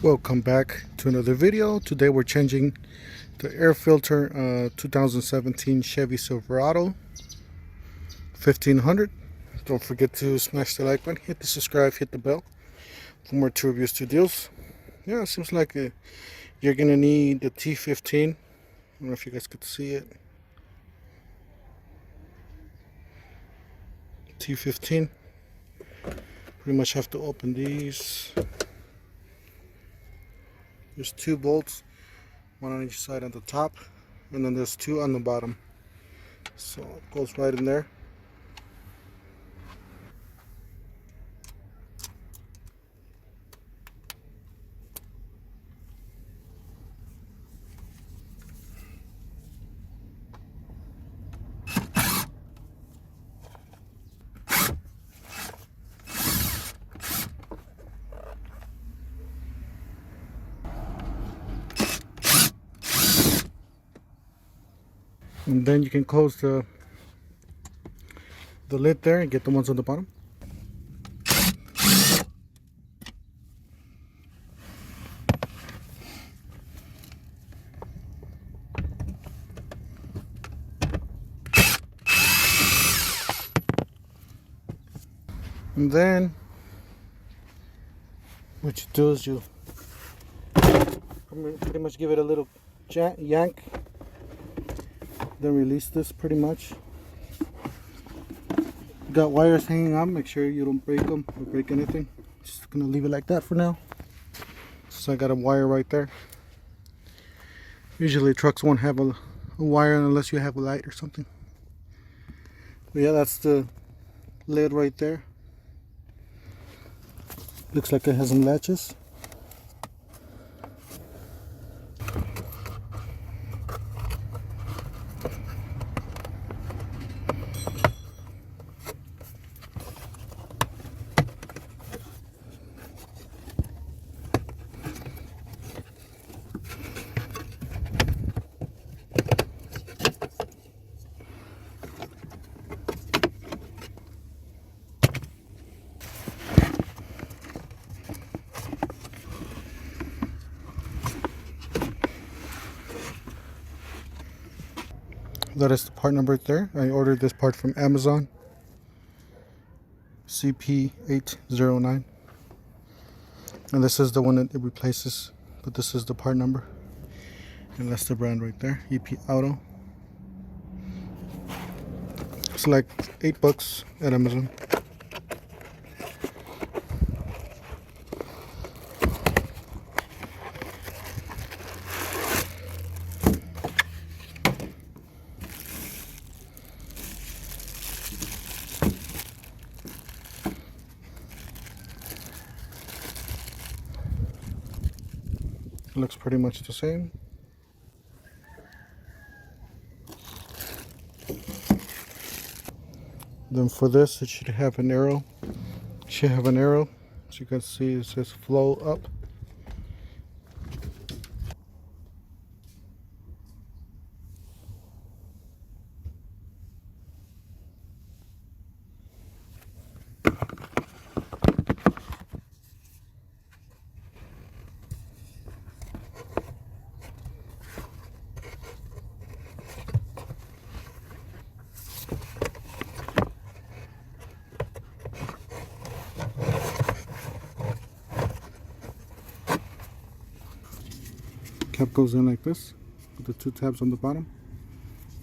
Welcome back to another video. Today we're changing the air filter 2017 Chevy Silverado 1500. Don't forget to smash the like button, hit the subscribe, hit the bell for more 2 reviews, 2 deals. Yeah, it seems like you're gonna need the T15. I don't know if you guys could see it. T15. Pretty much have to open these. There's 2 bolts, one on each side at the top, and then there's 2 on the bottom. So it goes right in there. And then you can close the lid there and get the ones on the bottom. And then what you do is you pretty much give it a little yank, then release this pretty much. You got wires hanging on, make sure you don't break them or break anything. Just gonna leave it like that for now. So I got a wire right there. Usually trucks won't have a wire unless you have a light or something. But yeah, that's the lid right there. Looks like it has some latches. That is the part number right there. I ordered this part from Amazon. CP809. And this is the one that it replaces, but this is the part number. And that's the brand right there, EP Auto. It's like $8 at Amazon. Looks pretty much the same. Then for this, it should have an arrow. As you can see, it says flow up. Cap goes in like this with the 2 tabs on the bottom.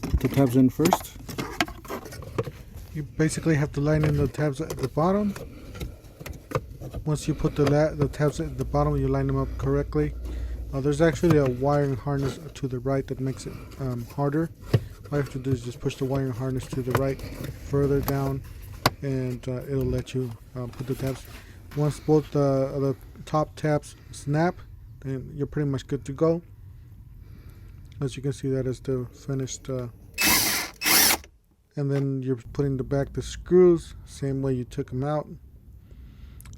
Put the tabs in first. You basically have to line in the tabs at the bottom. Once you put the tabs at the bottom, you line them up correctly. There's actually a wiring harness to the right that makes it harder. All you have to do is just push the wiring harness to the right further down, and it'll let you put the tabs. Once both the top tabs snap, and you're pretty much good to go. As you can see, that is the finished and then you're putting the screws same way you took them out.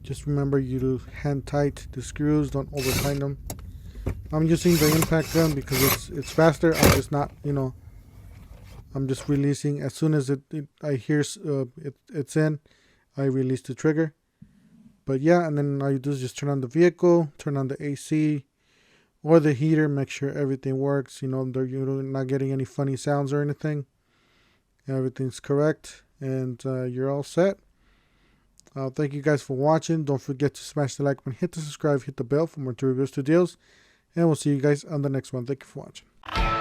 Just remember you to hand tight the screws, don't over tighten them. I'm using the impact gun because it's faster. I'm just not, I'm just releasing as soon as I hear it's in, I release the trigger. But yeah, and then all you do is just turn on the vehicle, turn on the AC or the heater, make sure everything works. You know, you're not getting any funny sounds or anything. Everything's correct, and you're all set. Thank you guys for watching. Don't forget to smash the like button, hit the subscribe, hit the bell for more reviews to deals, and we'll see you guys on the next one. Thank you for watching.